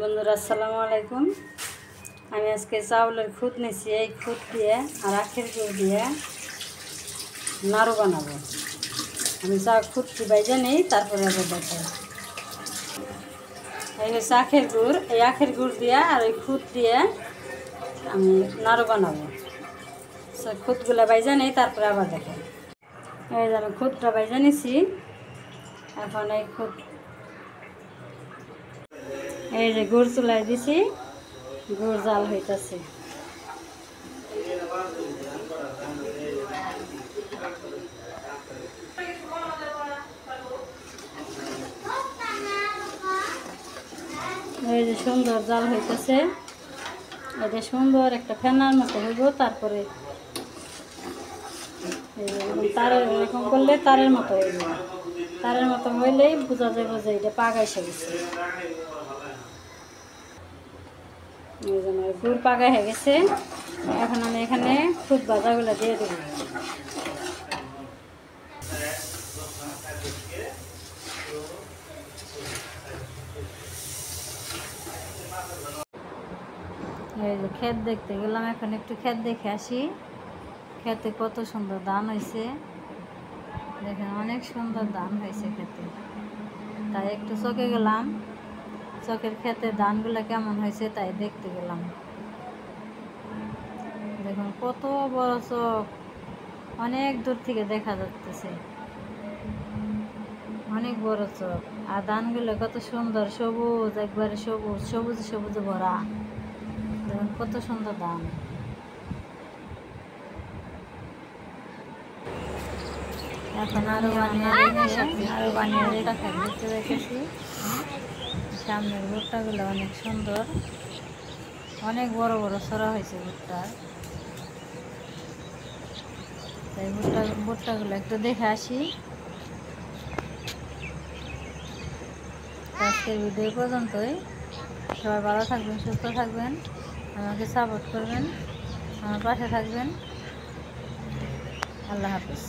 বন্ধুরা আসসালামু আলাইকুম। আমি আজকে চাউলের খুদ নিয়েছি। এই খুদ দিয়ে আর আখের গুড় দিয়ে নাড়ু বানাবো। আমি খুদটি বাইজা নেই, তারপরে আবার দেখাই। এই হচ্ছে আখের গুড়। এই আখের গুড় দিয়ে আর ওই খুদ দিয়ে আমি নাড়ু বানাবো। খুদগুলো বাইজা নেই, তারপরে আবার দেখাই। এই যে আমি খুদটা বাইজা নিছি। এখন এই খুদ এই যে গুড় চুলাই দিছি, গুড় জাল হইতেছে। এই যে সুন্দর জাল হইতেছে। এটা সুন্দর একটা ফেনার মতো হইব। তারপরে তারের এরকম করলে তারের মতো হইব। তারের মতো হইলেই বোঝা যাবে যে এটা পাক এসে গেছে। এই জন্য গুড় পাকা হয়ে গেছে। এখন আমি এখানে খুদ ভাজাগুলো দিয়ে দেবো। এই যে ক্ষেত দেখতে গেলাম, এখন একটু ক্ষেত দেখে আসি। ক্ষেতে কত সুন্দর ধান হয়েছে, দেখেন অনেক সুন্দর ধান হয়েছে ক্ষেতে। তাই একটু চকে গেলাম, চকের ক্ষেতে ধানগুলো কেমন হয়েছে তাই দেখতে গেলাম। দেখুন কত বড় চক, অনেক দূর থেকে দেখা যাচ্ছে, অনেক বড় চক। আর ধানগুলো কত সুন্দর সবুজ, একবারে সবুজ সবুজ সবুজে ভরা। দেখুন কত সুন্দর ধান। এখন আরো বানিয়ে দেখতে রেখেছি। সামনের ভুট্টাগুলো অনেক সুন্দর, অনেক বড় বড় ছড়া হয়েছে ভুট্টার। তাই ভুট্টাগুলো একটু দেখে আসি। আজকের ভিডিও পর্যন্তই। সবাই ভালো থাকবেন, সুস্থ থাকবেন, আমাকে সাপোর্ট করবেন, আমার পাশে থাকবেন। আল্লাহ হাফেজ।